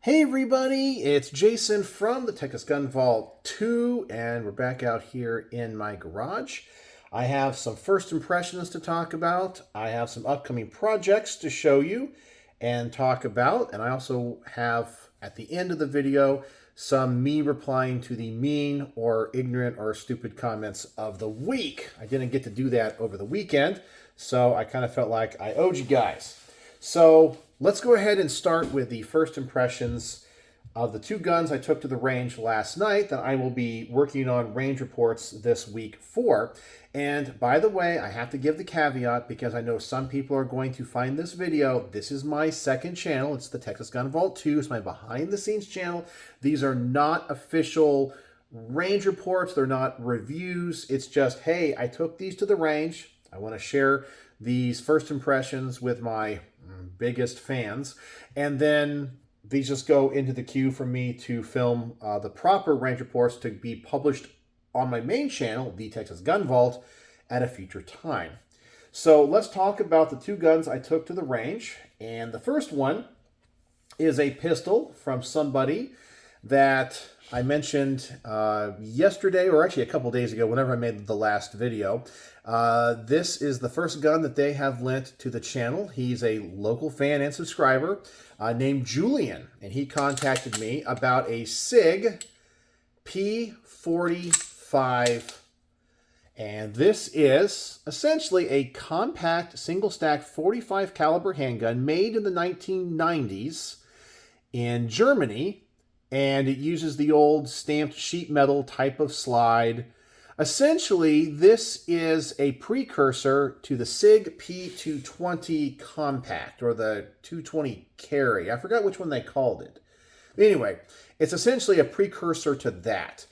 Hey everybody, it's Jason from the Texas Gun Vault 2, and we're back out here in my garage. I have some first impressions to talk about. I have some upcoming projects to show you and talk about, and I also have, at the end of the video, some me replying to the mean or ignorant or stupid comments of the week. I didn't get to do that over the weekend, so I kind of felt like I owed you guys. So let's go ahead and start with the first impressions of the two guns I took to the range last night that I will be working on range reports this week for. And by the way, I have to give the caveat because I know some people are going to find this video. This is my second channel. It's the Texas Gun Vault 2. It's my behind the scenes channel. These are not official range reports. They're not reviews. It's just, hey, I took these to the range. I want to share these first impressions with my biggest fans, and then these just go into the queue for me to film the proper range reports to be published on my main channel, the Texas Gun Vault, at a future time. So let's talk about the two guns I took to the range, and the first one is a pistol from somebody that I mentioned yesterday, or actually a couple days ago, whenever I made the last video. This is the first gun that they have lent to the channel. He's a local fan and subscriber named Julian, and he contacted me about a Sig P45, and this is essentially a compact single-stack 45 caliber handgun made in the 1990s in Germany, and it uses the old stamped sheet metal type of slide. Essentially, this is a precursor to the Sig P220 Compact, or the 220 Carry. I forgot which one they called it. Anyway, it's essentially a precursor to that.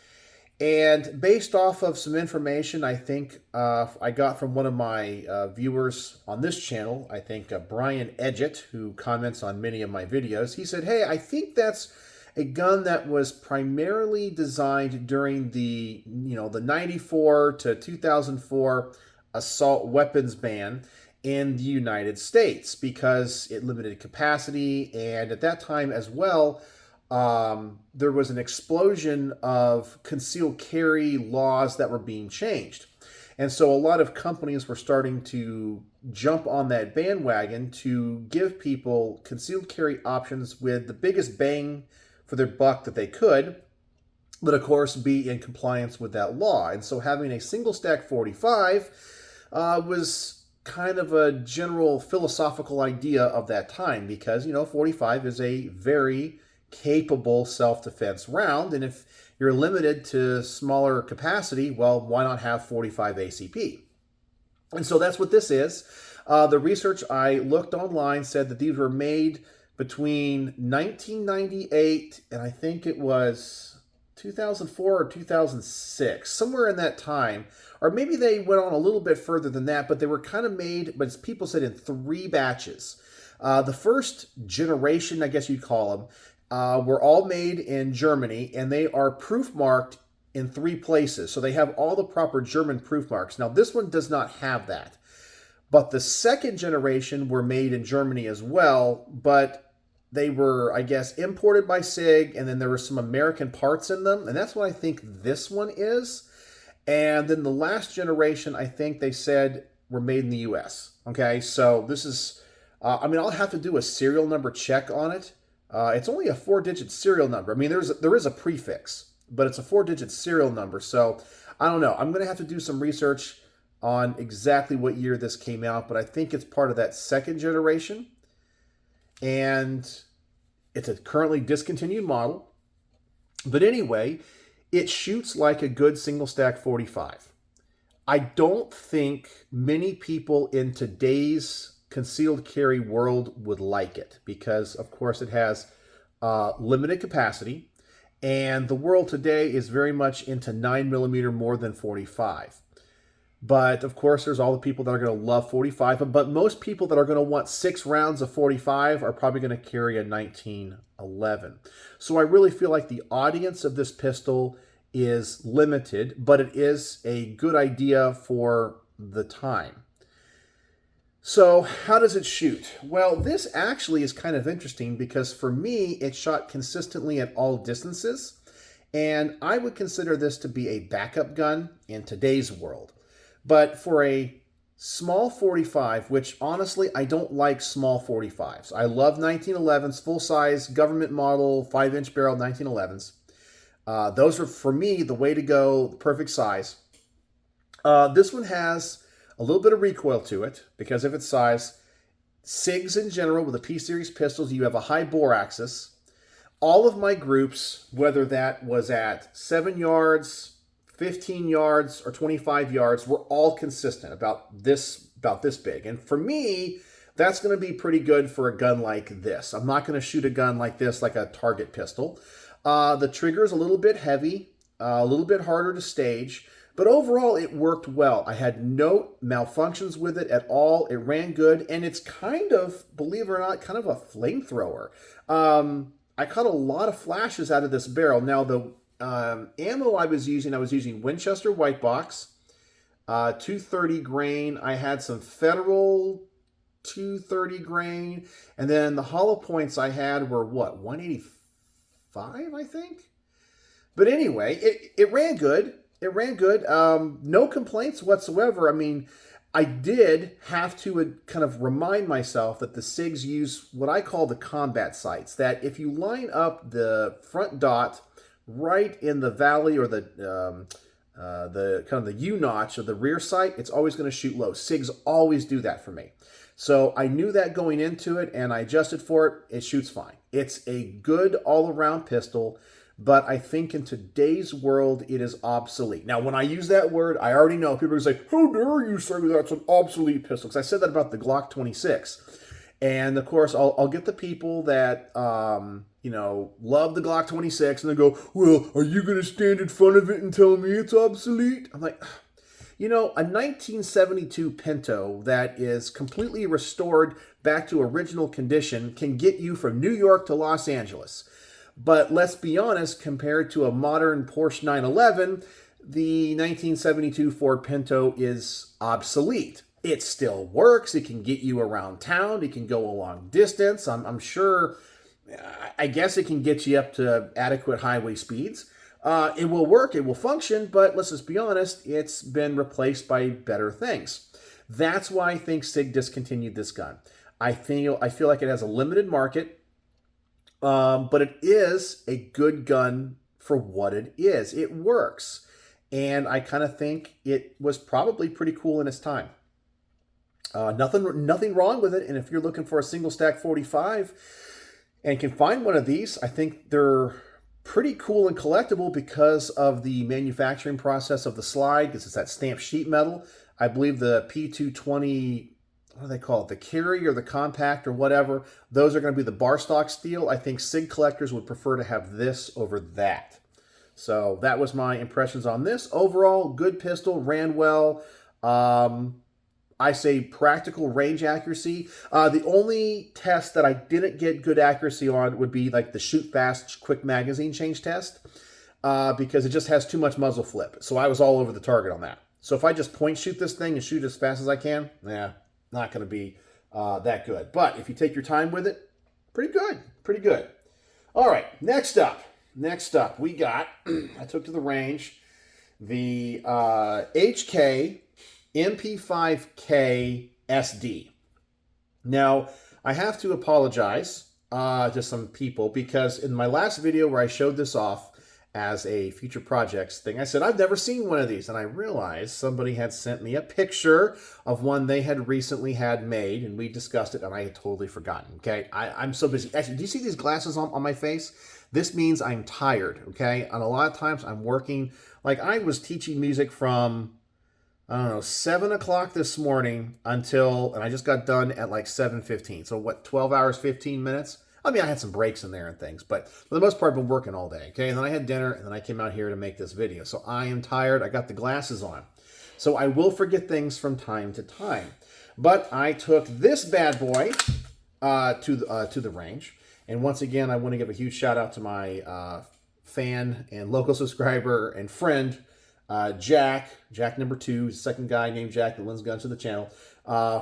And based off of some information I think I got from one of my viewers on this channel, I think Brian Edgett, who comments on many of my videos, he said, hey, I think that's a gun that was primarily designed during the 94 to 2004 assault weapons ban in the United States because it limited capacity, and at that time as well, there was an explosion of concealed carry laws that were being changed. And so a lot of companies were starting to jump on that bandwagon to give people concealed carry options with the biggest bang for their buck that they could, but of course be in compliance with that law. And so having a single stack 45 was kind of a general philosophical idea of that time because, 45 is a very capable self-defense round, and if you're limited to smaller capacity, well, why not have 45 ACP? And so that's what this is. The research I looked online said that these were made between 1998 and I think it was 2004 or 2006, somewhere in that time, or maybe they went on a little bit further than that, but they were kind of made, but as people said, in 3 batches. The first generation, I guess you'd call them, were all made in Germany, and they are proof marked in 3 places. So they have all the proper German proof marks. Now, this one does not have that. But the second generation were made in Germany as well, but they were, I guess, imported by Sig, and then there were some American parts in them, and that's what I think this one is. And then the last generation, I think they said, were made in the US. Okay, so this is, I'll have to do a serial number check on it. It's only a 4-digit serial number. I mean, there is a prefix, but it's a 4-digit serial number. So I don't know. I'm going to have to do some research on exactly what year this came out, but I think it's part of that second generation. And it's a currently discontinued model. But anyway, it shoots like a good single stack 45. I don't think many people in today's concealed carry world would like it because, of course, it has limited capacity, and the world today is very much into 9mm more than 45. But of course, there's all the people that are going to love 45, but most people that are going to want 6 rounds of 45 are probably going to carry a 1911. So I really feel like the audience of this pistol is limited, but it is a good idea for the time. So how does it shoot? Well, this actually is kind of interesting because for me, it shot consistently at all distances. And I would consider this to be a backup gun in today's world. But for a small 45, which honestly, I don't like small 45s. I love 1911s, full-size government model, 5-inch barrel 1911s. Those are, for me, the way to go, the perfect size. This one has a little bit of recoil to it because of its size. Sigs in general, with the P-Series pistols, you have a high bore axis. All of my groups, whether that was at 7 yards, 15 yards, or 25 yards, were all consistent about this big. And for me, that's going to be pretty good for a gun like this. I'm not going to shoot a gun like this like a target pistol. The trigger is a little bit heavy, a little bit harder to stage, but overall it worked well. I had no malfunctions with it at all. It ran good, and it's kind of, believe it or not, kind of a flamethrower. I caught a lot of flashes out of this barrel. Now, the ammo I was using Winchester White Box, 230 grain. I had some Federal 230 grain, and then the hollow points I had were what, 185, I think. But anyway, it ran good. It ran good. No complaints whatsoever. I mean, I did have to kind of remind myself that the Sigs use what I call the combat sights. That if you line up the front dot right in the valley or the kind of the U-notch of the rear sight, it's always going to shoot low. Sigs always do that for me. So I knew that going into it, and I adjusted for it. It shoots fine. It's a good all-around pistol, but I think in today's world, it is obsolete. Now, when I use that word, I already know people are going to say, how dare you say that's an obsolete pistol? Because I said that about the Glock 26. And, of course, I'll get the people that, love the Glock 26, and they go, well, are you going to stand in front of it and tell me it's obsolete? I'm like, a 1972 Pinto that is completely restored back to original condition can get you from New York to Los Angeles. But let's be honest, compared to a modern Porsche 911, the 1972 Ford Pinto is obsolete. It still works. It can get you around town. It can go a long distance. I'm sure, I guess it can get you up to adequate highway speeds. It will work. It will function. But let's just be honest, it's been replaced by better things. That's why I think Sig discontinued this gun. I feel like it has a limited market. But it is a good gun for what it is. It works. And I kind of think it was probably pretty cool in its time. Nothing wrong with it. And if you're looking for a single stack 45 and can find one of these, I think they're pretty cool and collectible because of the manufacturing process of the slide, because it's that stamped sheet metal. I believe the P220, what do they call it? The carry or the compact or whatever. Those are going to be the bar stock steel. I think Sig collectors would prefer to have this over that. So that was my impressions on this. Overall, good pistol, ran well. I say practical range accuracy. The only test that I didn't get good accuracy on would be like the shoot fast quick magazine change test because it just has too much muzzle flip. So I was all over the target on that. So if I just point shoot this thing and shoot as fast as I can, not going to be that good. But if you take your time with it, pretty good, pretty good. All right, next up, we got, I took to the range, the HK MP5K SD. Now, I have to apologize to some people because in my last video where I showed this off as a future projects thing, I said, I've never seen one of these. And I realized somebody had sent me a picture of one they had recently had made, and we discussed it, and I had totally forgotten, okay? I'm so busy. Actually, do you see these glasses on my face? This means I'm tired, okay? And a lot of times I'm working, like I was teaching music from, I don't know, 7 o'clock this morning until, and I just got done at like 7:15. So what, 12 hours, 15 minutes? I mean, I had some breaks in there and things, but for the most part, I've been working all day, okay? And then I had dinner, and then I came out here to make this video. So I am tired. I got the glasses on. So I will forget things from time to time. But I took this bad boy to the range. And once again, I want to give a huge shout out to my fan and local subscriber and friend, Jack number 2, second guy named Jack that lends guns to the channel,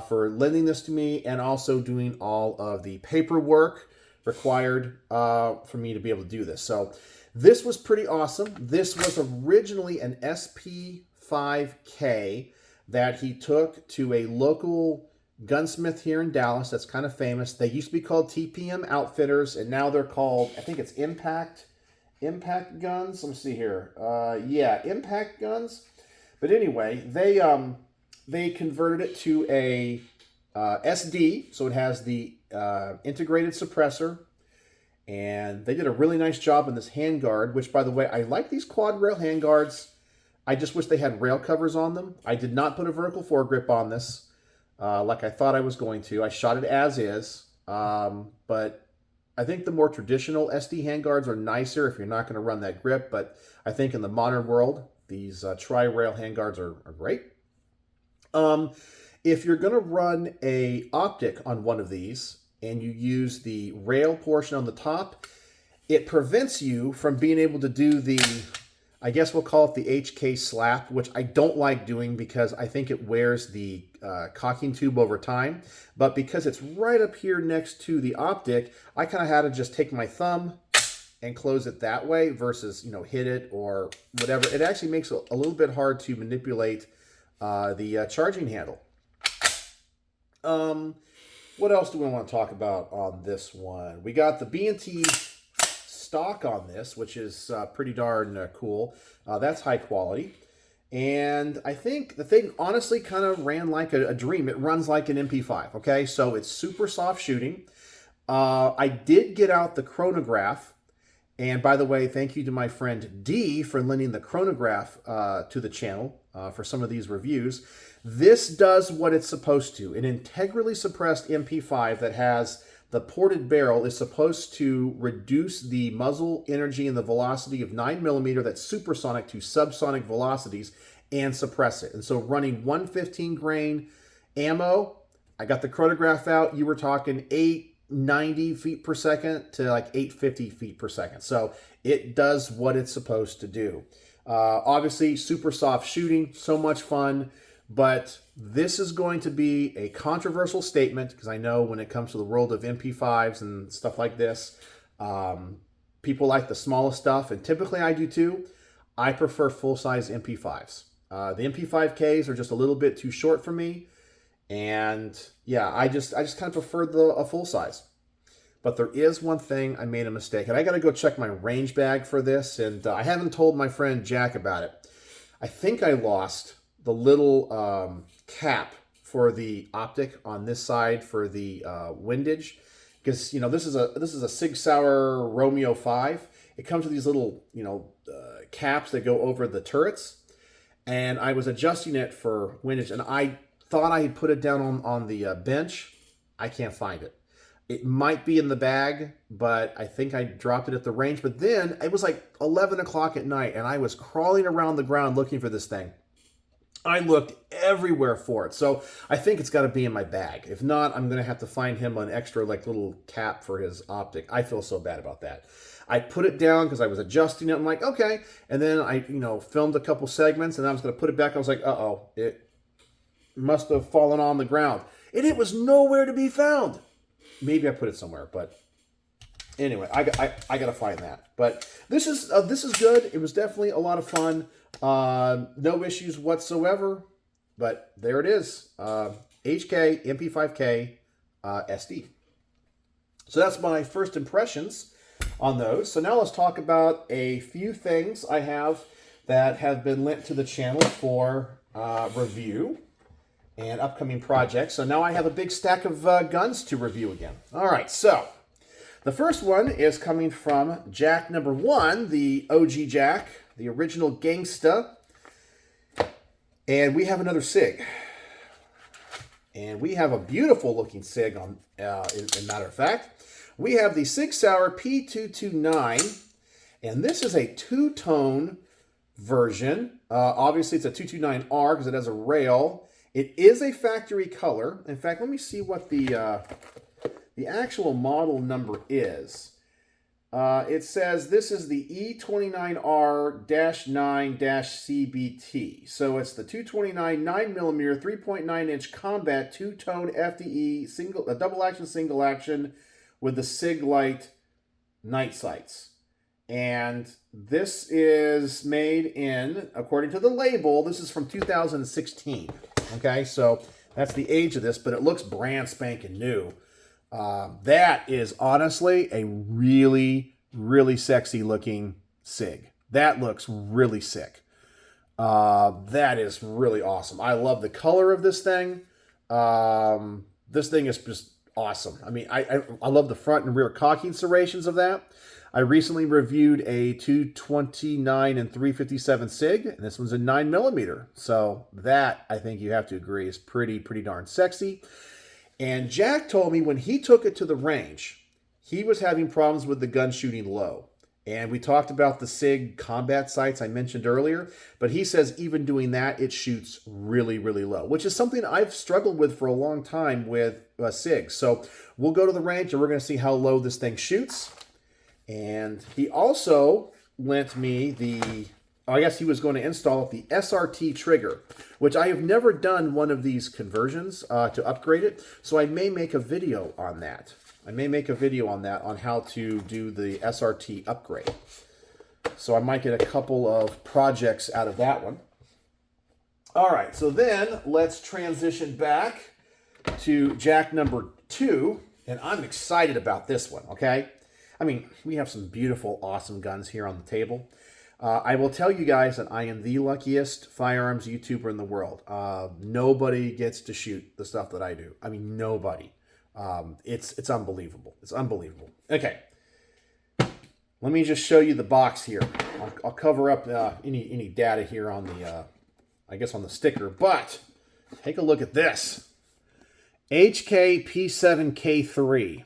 for lending this to me and also doing all of the paperwork required for me to be able to do this. So this was pretty awesome. This was originally an SP5K that he took to a local gunsmith here in Dallas that's kind of famous. They used to be called TPM Outfitters, and now they're called, I think it's Impact Guns. Let me see here. Yeah, Impact Guns. But anyway, they converted it to a SD, so it has the integrated suppressor, and they did a really nice job on this handguard, which, by the way, I like these quad rail handguards. I just wish they had rail covers on them. I did not put a vertical foregrip on this like I thought I was going to. I shot it as is, but I think the more traditional SD handguards are nicer if you're not going to run that grip, but I think in the modern world, these tri-rail handguards are great. If you're going to run a optic on one of these and you use the rail portion on the top, it prevents you from being able to do the, I guess we'll call it the HK slap, which I don't like doing because I think it wears the cocking tube over time. But because it's right up here next to the optic, I kind of had to just take my thumb and close it that way versus, you know, hit it or whatever. It actually makes it a little bit hard to manipulate the charging handle. What else do we want to talk about on this one? We got the B&T stock on this, which is pretty darn cool. That's high quality. And I think the thing honestly kind of ran like a dream. It runs like an MP5, okay? So it's super soft shooting. I did get out the chronograph. And by the way, thank you to my friend D for lending the chronograph to the channel for some of these reviews. This does what it's supposed to. An integrally suppressed MP5 that has the ported barrel is supposed to reduce the muzzle energy and the velocity of 9mm, that's supersonic, to subsonic velocities and suppress it. And so running 115 grain ammo, I got the chronograph out, you were talking 890 feet per second to like 850 feet per second. So it does what it's supposed to do. Obviously, super soft shooting, so much fun. But this is going to be a controversial statement because I know when it comes to the world of MP5s and stuff like this, people like the smallest stuff, and typically I do too. I prefer full-size MP5s. The MP5Ks are just a little bit too short for me, and yeah, I just kind of prefer a full size. But there is one thing I made a mistake, and I got to go check my range bag for this, and I haven't told my friend Jack about it. I think I lost the little cap for the optic on this side for the windage, because you know this is a Sig Sauer Romeo 5. It comes with these little caps that go over the turrets, and I was adjusting it for windage, and I thought I had put it down on the bench. I can't find it. It might be in the bag, but I think I dropped it at the range. But then it was like 11 o'clock at night, and I was crawling around the ground looking for this thing. I looked everywhere for it. So I think it's got to be in my bag. If not, I'm going to have to find him an extra little cap for his optic. I feel so bad about that. I put it down because I was adjusting it. I'm like, okay. And then I, filmed a couple segments, and I was going to put it back. I was like, uh-oh, it must have fallen on the ground. And it was nowhere to be found. Maybe I put it somewhere, but anyway, I got to find that. But this is good. It was definitely a lot of fun. No issues whatsoever, but there it is. HK MP5K SD. So that's my first impressions on those. So now let's talk about a few things I have that have been linked to the channel for review and upcoming projects. So now I have a big stack of guns to review again. All right, so the first one is coming from Jack number 1, the OG Jack, the original gangsta. And we have another Sig. And we have a beautiful looking Sig on, in matter of fact. We have the Sig Sauer P229. And this is a two-tone version. Obviously, it's a 229R because it has a rail. It is a factory color. In fact, let me see what the actual model number is. It says this is the E29R-9-CBT. So it's the 229 9mm 3.9-inch combat two-tone FDE double action single action with the Sig light night sights. And this is made in, according to the label, this is from 2016. Okay, so that's the age of this, but it looks brand spanking new. That is honestly a really, really sexy looking Sig. That looks really sick. That is really awesome. I love the color of this thing. This thing is just awesome. I mean, I love the front and rear cocking serrations of that. I recently reviewed a 229 and 357 Sig, and this one's a 9mm. So that, I think you have to agree, is pretty darn sexy. And Jack told me when he took it to the range, he was having problems with the gun shooting low. And we talked about the Sig combat sights I mentioned earlier, but he says even doing that, it shoots really, really low, which is something I've struggled with for a long time with Sigs. So we'll go to the range and we're going to see how low this thing shoots. And he also lent me I guess he was going to install the SRT trigger, which I have never done one of these conversions to upgrade it. So I may make a video on that. On how to do the SRT upgrade. So I might get a couple of projects out of that one. All right, so then let's transition back to Jack number 2. And I'm excited about this one, okay? I mean, we have some beautiful, awesome guns here on the table. I will tell you guys that I am the luckiest firearms YouTuber in the world. Nobody gets to shoot the stuff that I do. I mean, nobody. It's unbelievable. It's unbelievable. Okay. Let me just show you the box here. I'll cover up any data here on the, I guess on the sticker. But take a look at this. HK P7K3.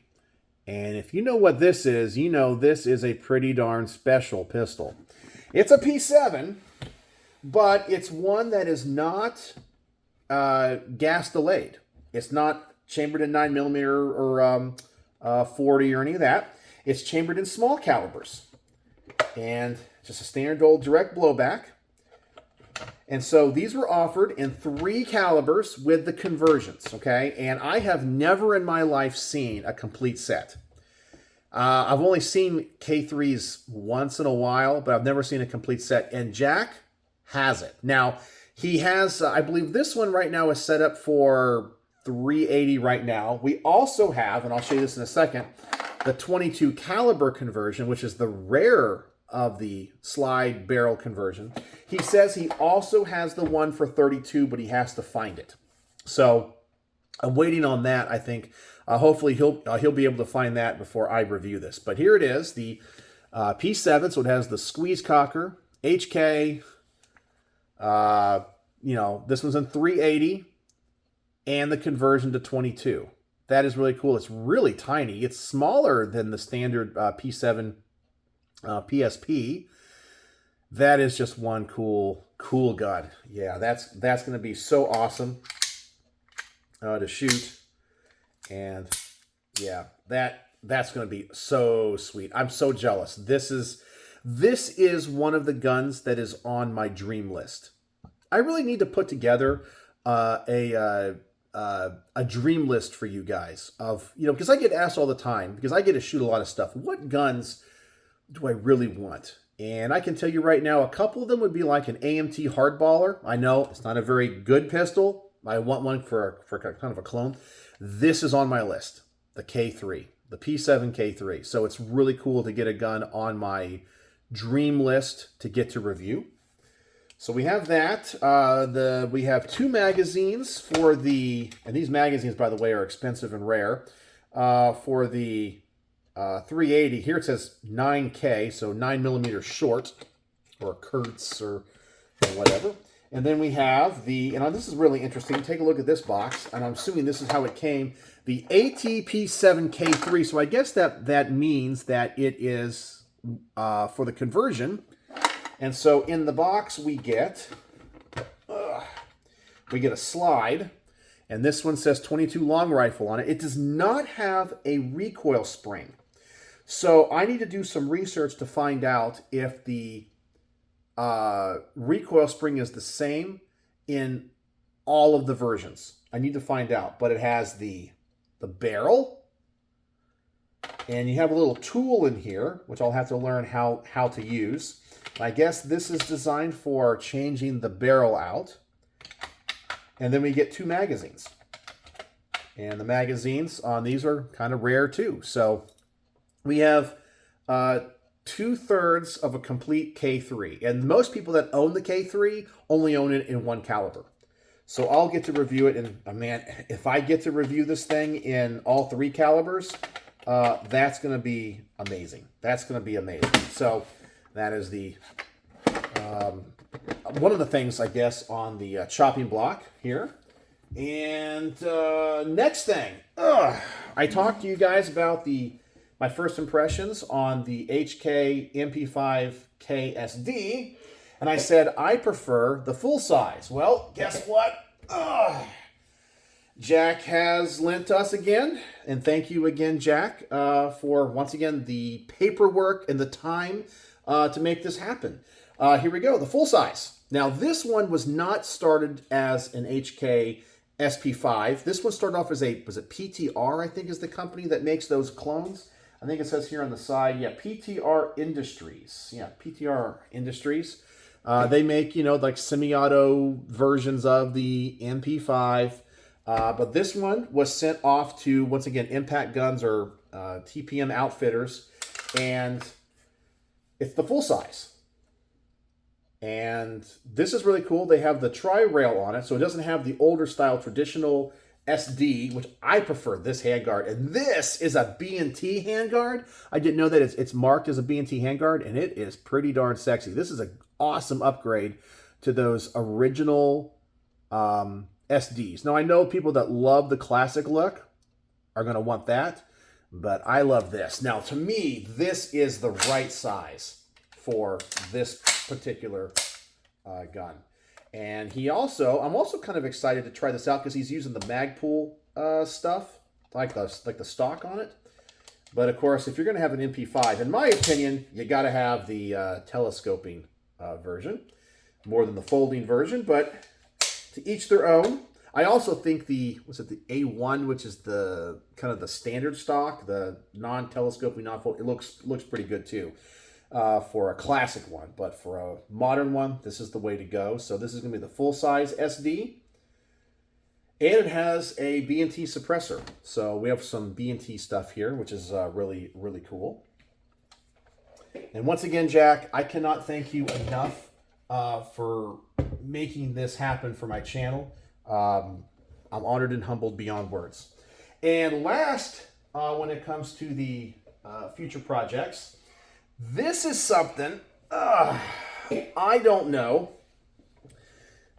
And if you know what this is, you know this is a pretty darn special pistol. It's a P7, but it's one that is not gas delayed. It's not chambered in 9mm or 40 or any of that. It's chambered in small calibers. And just a standard old direct blowback. And so these were offered in 3 calibers with the conversions, okay? And I have never in my life seen a complete set. I've only seen K3s once in a while, but I've never seen a complete set. And Jack has it. Now, he has, I believe this one right now is set up for 380 right now. We also have, and I'll show you this in a second, the 22 caliber conversion, which is the rare of the slide barrel conversion. He says he also has the one for 32, but he has to find it. So I'm waiting on that. I think hopefully he'll be able to find that before I review this. But here it is, the P7. So it has the squeeze cocker, HK. This one's in 380, and the conversion to 22. That is really cool. It's really tiny. It's smaller than the standard P7 PSP. That is just one cool gun. Yeah, that's going to be so awesome to shoot. And yeah, that's going to be so sweet. I'm so jealous. This is one of the guns that is on my dream list. I really need to put together a dream list for you guys of, because I get asked all the time, because I get to shoot a lot of stuff. What guns do I really want? And I can tell you right now, a couple of them would be like an AMT hardballer. I know it's not a very good pistol. I want one for kind of a clone. This is on my list, the K3, the P7 K3. So it's really cool to get a gun on my dream list to get to review. So we have that. We have 2 magazines for and these magazines, by the way, are expensive and rare. For the 380, here it says 9K, so 9mm short, or Kurtz, or whatever. And then we have and this is really interesting. Take a look at this box, and I'm assuming this is how it came. The ATP7K3. So I guess that means that it is for the conversion. And so in the box we get a slide, and this one says 22 long rifle on it. It does not have a recoil spring. So I need to do some research to find out if the recoil spring is the same in all of the versions. I need to find out, but it has the barrel, and you have a little tool in here, which I'll have to learn how to use. I guess this is designed for changing the barrel out. And then we get 2 magazines. And the magazines on these are kind of rare too. So we have 2/3 of a complete K3. And most people that own the K3 only own it in 1 caliber. So I'll get to review it. And man, if I get to review this thing in all 3 calibers, that's going to be amazing. That's going to be amazing. So that is the one of the things, I guess, on the chopping block here. And next thing, I talked to you guys about my first impressions on the HK MP5K SD, and I said I prefer the full size. Well, guess what? Jack has lent us again, and thank you again, Jack, for once again the paperwork and the time to make this happen. Here we go, the full size. Now this one was not started as an HK SP5. This one started off as was it PTR, I think is the company that makes those clones. I think it says here on the side, yeah, PTR Industries. Yeah, PTR Industries. They make, like semi-auto versions of the MP5. But this one was sent off to, once again, Impact Guns or TPM Outfitters. And it's the full size. And this is really cool. They have the tri-rail on it, so it doesn't have the older style traditional SD, which I prefer this handguard. And this is a B&T handguard. I didn't know that it's marked as a B&T handguard, and it is pretty darn sexy. This is an awesome upgrade to those original SDs. Now, I know people that love the classic look are going to want that, but I love this. Now, to me, this is the right size for this particular gun. And I'm also kind of excited to try this out because he's using the Magpul stuff, like the stock on it. But of course, if you're going to have an MP5, in my opinion, you got to have the telescoping version more than the folding version. But to each their own. I also think the A1, which is the kind of the standard stock, the non-telescoping, non-fold, it looks pretty good too. For a classic one, but for a modern one, this is the way to go. So this is going to be the full-size SD, and it has a B&T suppressor. So we have some B&T stuff here, which is really, really cool. And once again, Jack, I cannot thank you enough for making this happen for my channel. I'm honored and humbled beyond words. And last, when it comes to the future projects, this is something I don't know,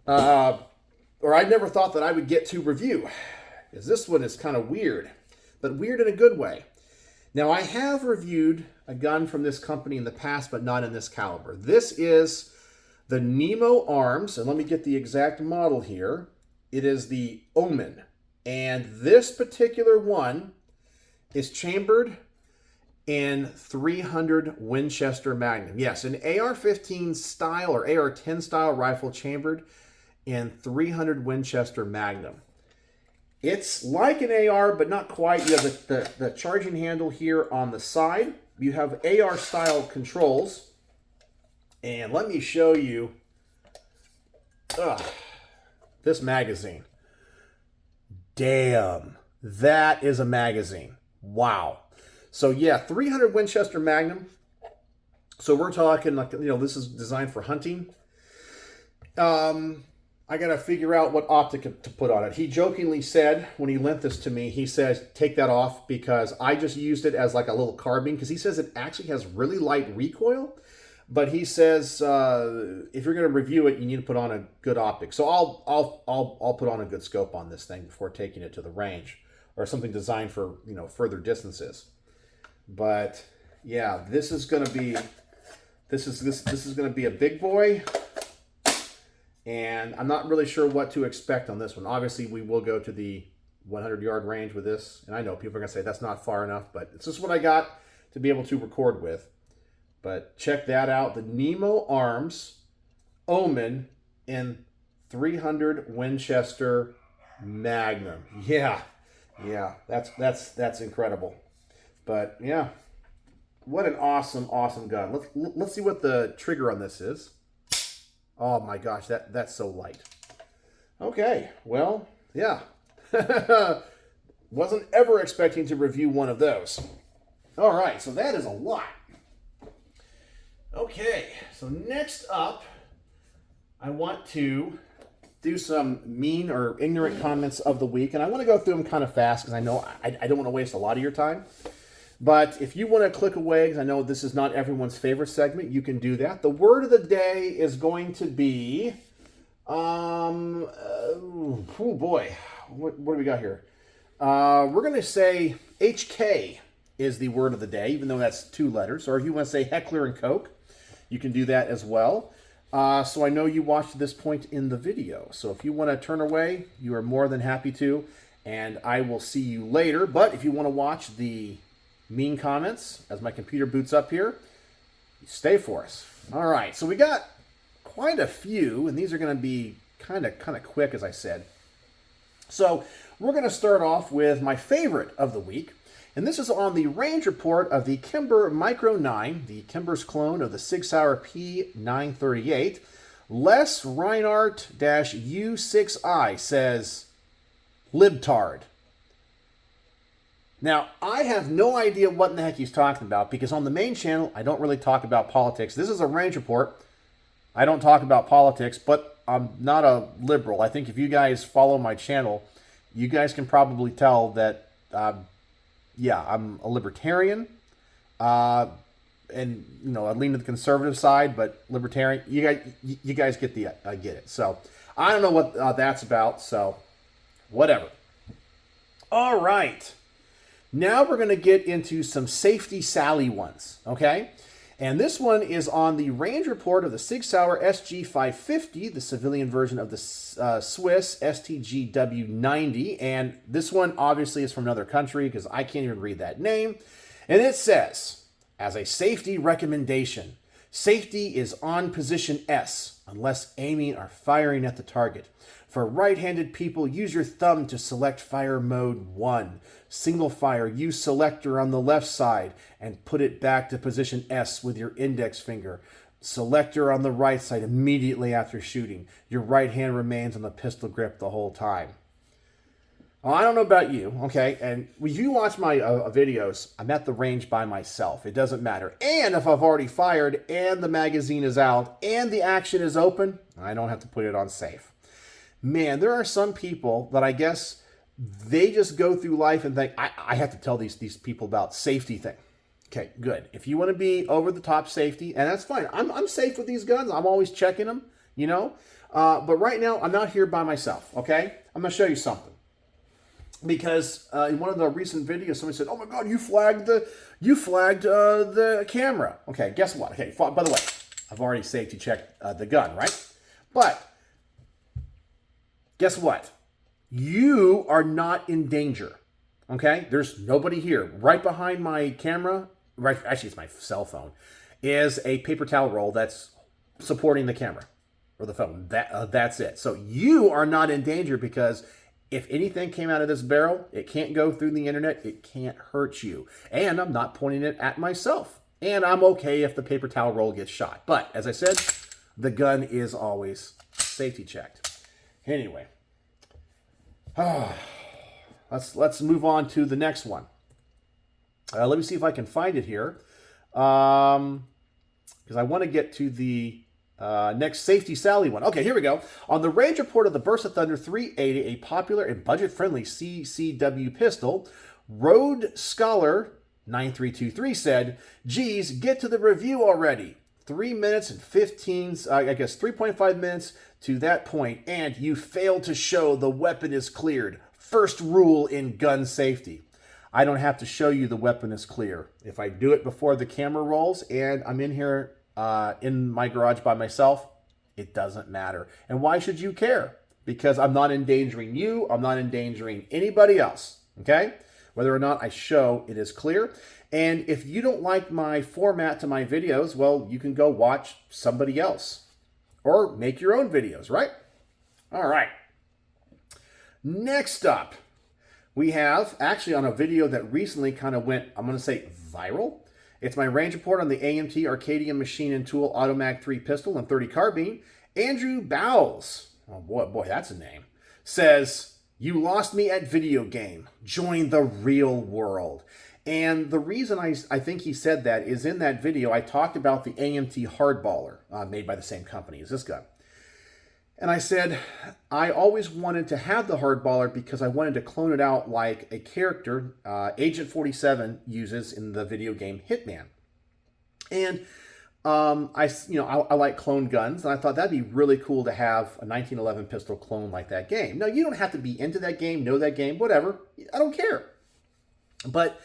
or I never thought that I would get to review, because this one is kind of weird, but weird in a good way. Now, I have reviewed a gun from this company in the past, but not in this caliber. This is the Nemo arms, and let me get the exact model here. It is the Omen, and this particular one is chambered in 300 Winchester Magnum. Yes, an AR-15 style or AR-10 style rifle chambered in 300 Winchester Magnum. It's like an AR, but not quite. You have the charging handle here on the side. You have AR style controls. And let me show you this magazine. Damn, that is a magazine. Wow. So yeah, 300 Winchester Magnum. So we're talking like, this is designed for hunting. I got to figure out what optic to put on it. He jokingly said, when he lent this to me, he says, take that off because I just used it as like a little carbine, because he says it actually has really light recoil. But he says, if you're going to review it, you need to put on a good optic. So I'll put on a good scope on this thing before taking it to the range, or something designed for, further distances. But yeah, this is going to be a big boy, and I'm not really sure what to expect on this one. Obviously, we will go to the 100-yard range with this, and I know people are going to say that's not far enough, but it's just what I got to be able to record with. But check that out. The Nemo Arms Omen in 300 Winchester Magnum. Yeah, that's incredible. But yeah, what an awesome gun. Let's see what the trigger on this is. Oh my gosh, that's so light. Okay, well, yeah. Wasn't ever expecting to review one of those. All right, so that is a lot. Okay, so next up, I want to do some mean or ignorant comments of the week, and I want to go through them kind of fast because I know I don't want to waste a lot of your time. But if you want to click away, because I know this is not everyone's favorite segment, you can do that. The word of the day is going to be, oh boy, what do we got here? We're going to say HK is the word of the day, even though that's 2 letters. Or if you want to say Heckler and Koch, you can do that as well. So I know you watched this point in the video. So if you want to turn away, you are more than happy to. And I will see you later. But if you want to watch the mean comments as my computer boots up here, stay for us. All right, so we got quite a few, and these are going to be kind of quick, as I said. So we're going to start off with my favorite of the week, and this is on the range report of the Kimber Micro 9, the Kimber's clone of the Sig Sauer P938. Les Reinhardt-U6I says, libtard. Now, I have no idea what in the heck he's talking about because on the main channel, I don't really talk about politics. This is a range report. I don't talk about politics, but I'm not a liberal. I think if you guys follow my channel, you guys can probably tell that, yeah, I'm a libertarian. And, you know, I lean to the conservative side, but libertarian, you guys get get it. So, I don't know what that's about, so whatever. All right. Now we're going to get into some Safety Sally ones, okay? And this one is on the range report of the Sig Sauer SG550, the civilian version of the Swiss STGW90. And this one obviously is from another country because I can't even read that name. And it says, as a safety recommendation, safety is on position S unless aiming or firing at the target. For right-handed people, use your thumb to select fire mode 1. Single fire, use selector on the left side and put it back to position S with your index finger. Selector on the right side immediately after shooting. Your right hand remains on the pistol grip the whole time. Well, I don't know about you, okay? And if you watch my videos, I'm at the range by myself. It doesn't matter. And if I've already fired and the magazine is out and the action is open, I don't have to put it on safe. Man, there are some people that I guess they just go through life and think, I have to tell these people about safety thing. Okay, good. If you want to be over-the-top safety, and that's fine. I'm safe with these guns. I'm always checking them, you know. But right now, I'm not here by myself, okay? I'm going to show you something. Because in one of the recent videos, somebody said, oh my God, you flagged the camera. Okay, guess what? Okay, by the way, I've already safety checked the gun, right? But guess what? You are not in danger, okay? There's nobody here. Right behind my camera, right, actually it's my cell phone, is a paper towel roll that's supporting the camera or the phone. That's it. So you are not in danger because if anything came out of this barrel, it can't go through the internet. It can't hurt you. And I'm not pointing it at myself. And I'm okay if the paper towel roll gets shot. But as I said, the gun is always safety checked. Anyway. Let's move on to the next one. Let me see if I can find it here. Because I want to get to the next Safety Sally one. Okay, here we go. On the range report of the Burst of Thunder 380, a popular and budget-friendly CCW pistol, Road Scholar 9323 said, geez, get to the review already. 3 minutes and 3.5 minutes to that point, and you failed to show the weapon is cleared. First rule in gun safety. I don't have to show you the weapon is clear. If I do it before the camera rolls and I'm in here in my garage by myself, it doesn't matter. And why should you care? Because I'm not endangering you. I'm not endangering anybody else. Okay? Whether or not I show it is clear. And if you don't like my format to my videos, well, you can go watch somebody else or make your own videos, right? All right. Next up, we have actually on a video that recently kind of went, I'm going to say viral. It's my range report on the AMT Arcadium Machine and Tool Automag 3 pistol and 30 carbine. Andrew Bowles, oh boy, that's a name, says, "You lost me at video game. Join the real world." And the reason I think he said that is in that video, I talked about the AMT Hardballer, made by the same company as this gun. And I said, I always wanted to have the Hardballer because I wanted to clone it out like a character Agent 47 uses in the video game Hitman. And I like clone guns, and I thought that'd be really cool to have a 1911 pistol clone like that game. Now, you don't have to be into that game, know that game, whatever. I don't care. But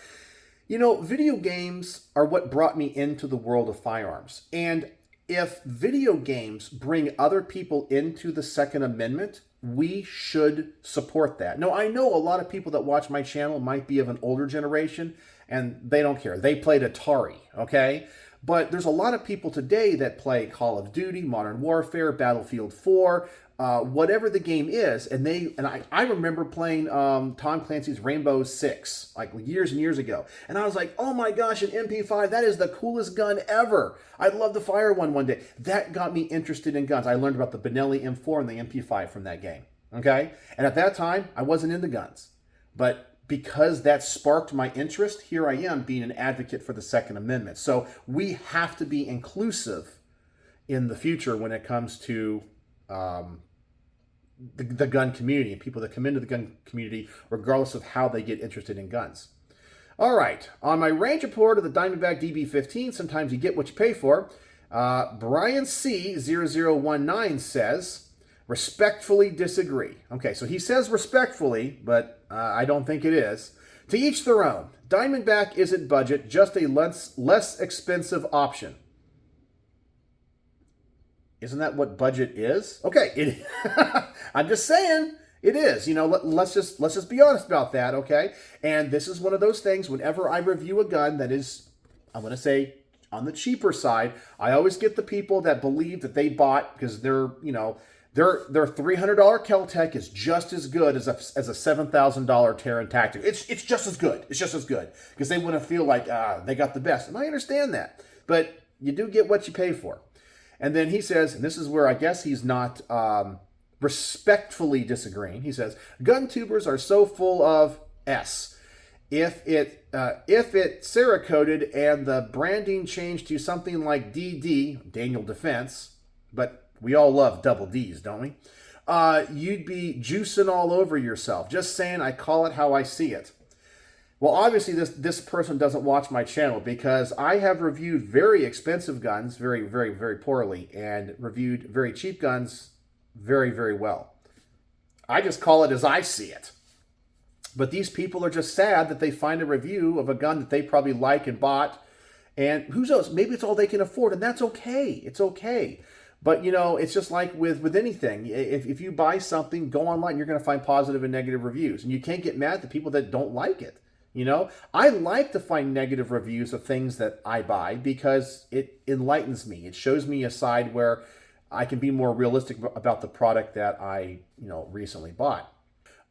video games are what brought me into the world of firearms. And if video games bring other people into the Second Amendment, we should support that. Now, I know a lot of people that watch my channel might be of an older generation, and they don't care. They played Atari, okay? But there's a lot of people today that play Call of Duty, Modern Warfare, Battlefield 4, whatever the game is, and I remember playing Tom Clancy's Rainbow Six like years and years ago, and I was like, oh my gosh, an MP5, that is the coolest gun ever. I'd love to fire one day. That got me interested in guns. I learned about the Benelli M4 and the MP5 from that game, okay? And at that time, I wasn't into guns, but because that sparked my interest, here I am being an advocate for the Second Amendment. So we have to be inclusive in the future when it comes to the gun community and people that come into the gun community, regardless of how they get interested in guns. All right, on my range report of the Diamondback DB15, sometimes you get what you pay for. Brian C0019 says, respectfully disagree. Okay, so he says respectfully, but I don't think it is. To each their own. Diamondback isn't budget, just a less expensive option. Isn't that what budget is? Okay, I'm just saying it is. Let's just be honest about that, okay? And this is one of those things. Whenever I review a gun that is, I'm going to say, on the cheaper side, I always get the people that believe that they bought because their $300 Kel-Tec is just as good as a $7,000 Terran Tactic. It's just as good. It's just as good because they want to feel like they got the best, and I understand that. But you do get what you pay for. And then he says, and this is where I guess he's not respectfully disagreeing. He says, gun tubers are so full of S. If it Cerakoted and the branding changed to something like DD, Daniel Defense, but we all love double Ds, don't we? You'd be juicing all over yourself. Just saying, I call it how I see it. Well, obviously, this person doesn't watch my channel because I have reviewed very expensive guns very, very, very poorly and reviewed very cheap guns very, very well. I just call it as I see it. But these people are just sad that they find a review of a gun that they probably like and bought. And who knows? Maybe it's all they can afford, and that's okay. It's okay. But, it's just like with anything. If you buy something, go online, you're going to find positive and negative reviews. And you can't get mad at the people that don't like it. I like to find negative reviews of things that I buy because it enlightens me. It shows me a side where I can be more realistic about the product that I, recently bought.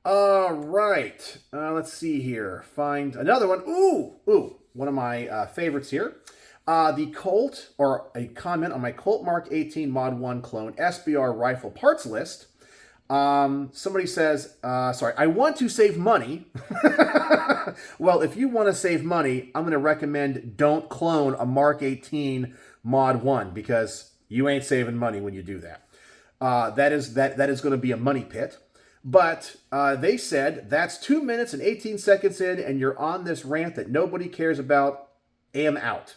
All right. Let's see here. Find another one. Ooh, one of my favorites here. The Colt, or a comment on my Colt Mark 18 Mod 1 clone SBR rifle parts list. Somebody says, I want to save money. Well, if you want to save money, I'm going to recommend don't clone a Mark 18 Mod 1 because you ain't saving money when you do that. That is going to be a money pit. But they said that's 2 minutes and 18 seconds in and you're on this rant that nobody cares about. Am out.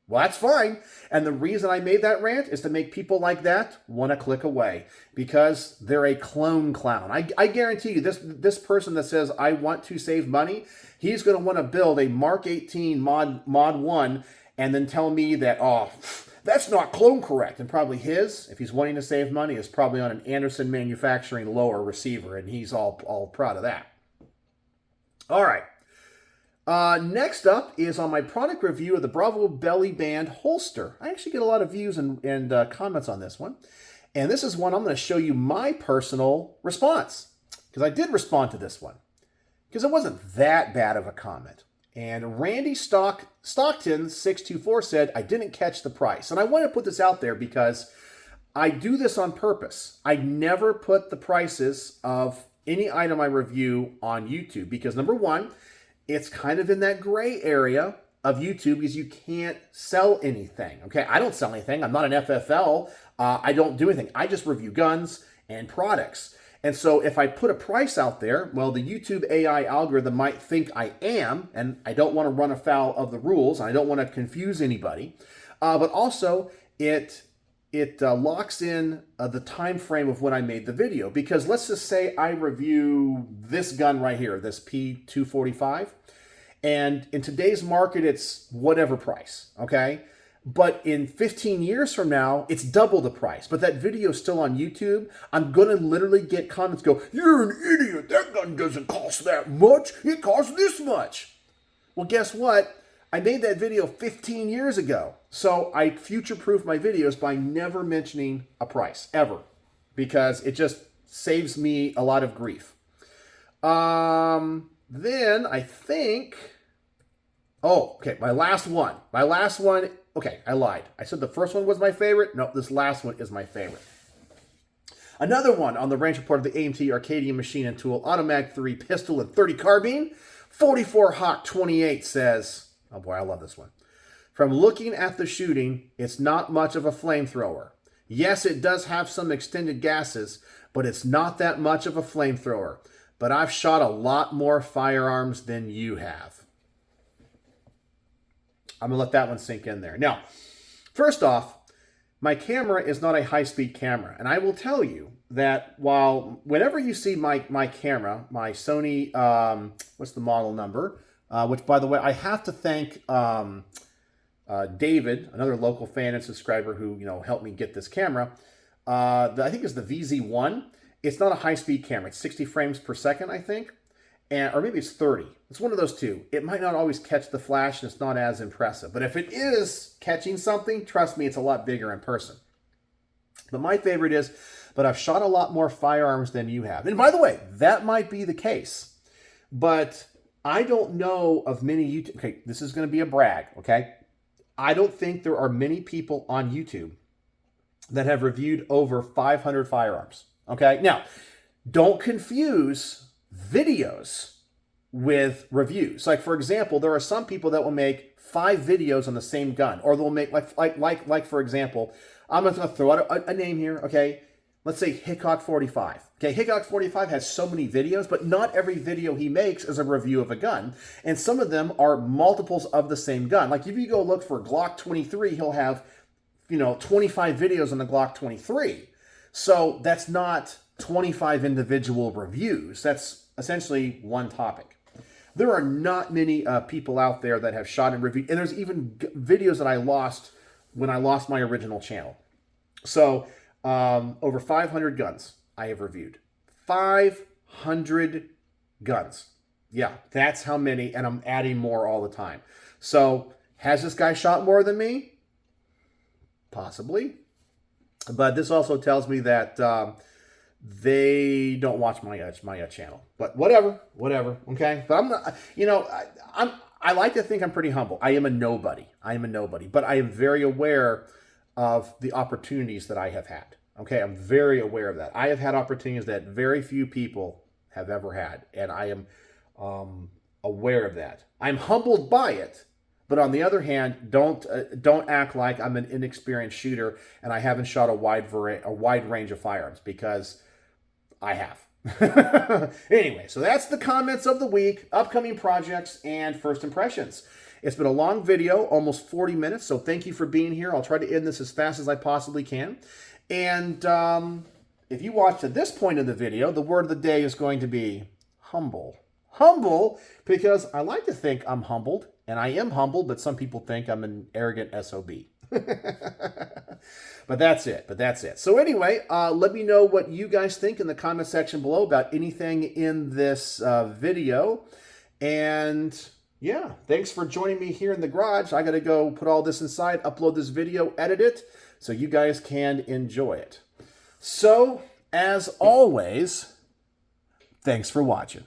Well, that's fine. And the reason I made that rant is to make people like that want to click away because they're a clone clown. I guarantee you, this person that says, I want to save money, he's going to want to build a Mark 18 Mod 1 and then tell me that, that's not clone correct. And probably if he's wanting to save money, is probably on an Anderson Manufacturing lower receiver, and he's all proud of that. All right. Next up is on my product review of the Bravo Belly Band holster. I actually get a lot of views and comments on this one. And this is one I'm going to show you my personal response. Because I did respond to this one. Because it wasn't that bad of a comment. And Randy Stockton 624 said, I didn't catch the price. And I want to put this out there because I do this on purpose. I never put the prices of any item I review on YouTube. Because number one, it's kind of in that gray area of YouTube because you can't sell anything. Okay, I don't sell anything. I'm not an FFL. I don't do anything. I just review guns and products. And so if I put a price out there, well, the YouTube AI algorithm might think I am, and I don't want to run afoul of the rules. And I don't want to confuse anybody. But also, it locks in the time frame of when I made the video. Because let's just say I review this gun right here, this P245. And in today's market, it's whatever price, okay? But in 15 years from now, it's double the price. But that video is still on YouTube. I'm going to literally get comments go, you're an idiot. That gun doesn't cost that much. It costs this much. Well, guess what? I made that video 15 years ago. So I future-proof my videos by never mentioning a price, ever. Because it just saves me a lot of grief. Then I think, oh, okay, my last one, okay, I lied. I said the first one was my favorite. No, this last one is my favorite. Another one on the range report of the AMT Arcadian Machine and Tool Automag 3 pistol and 30 carbine. 44 Hawk 28 says, oh boy, I love this one. From looking at the shooting, it's not much of a flamethrower. Yes, it does have some extended gases, but it's not that much of a flamethrower. But I've shot a lot more firearms than you have. I'm going to let that one sink in there. Now, first off, my camera is not a high-speed camera. And I will tell you that whenever you see my camera, my Sony, what's the model number? Which, by the way, I have to thank David, another local fan and subscriber who helped me get this camera. I think it's the VZ1. It's not a high-speed camera. It's 60 frames per second, I think. Or maybe it's 30. It's one of those two. It might not always catch the flash, and it's not as impressive. But if it is catching something, trust me, it's a lot bigger in person. But my favorite is, but I've shot a lot more firearms than you have. And by the way, that might be the case. But I don't know of many YouTube... Okay, this is going to be a brag, okay? I don't think there are many people on YouTube that have reviewed over 500 firearms. Okay, now, don't confuse videos with reviews. Like, for example, there are some people that will make 5 videos on the same gun, or they'll make, like for example, I'm going to throw out a name here, okay? Let's say Hickok 45. Okay, Hickok 45 has so many videos, but not every video he makes is a review of a gun. And some of them are multiples of the same gun. Like, if you go look for Glock 23, he'll have, 25 videos on the Glock 23. So that's not 25 individual reviews. That's essentially one topic. There are not many people out there that have shot and reviewed. And there's even videos that I lost when I lost my original channel. So over 500 guns I have reviewed. 500 guns. Yeah, that's how many. And I'm adding more all the time. So has this guy shot more than me? Possibly. But this also tells me that they don't watch my channel. But whatever, okay? But I'm not, I like to think I'm pretty humble. I am a nobody. But I am very aware of the opportunities that I have had. Okay, I'm very aware of that. I have had opportunities that very few people have ever had. And I am aware of that. I'm humbled by it. But on the other hand, don't act like I'm an inexperienced shooter and I haven't shot a wide range of firearms, because I have. Anyway, so that's the comments of the week, upcoming projects, and first impressions. It's been a long video, almost 40 minutes, so thank you for being here. I'll try to end this as fast as I possibly can. And if you watched to this point of the video, the word of the day is going to be humble. Humble, because I like to think I'm humbled. And I am humble, but some people think I'm an arrogant SOB. But that's it. So anyway, let me know what you guys think in the comment section below about anything in this video. And Yeah, thanks for joining me here in the garage. I got to go put all this inside, upload this video, edit it, so you guys can enjoy it. So, as always, thanks for watching.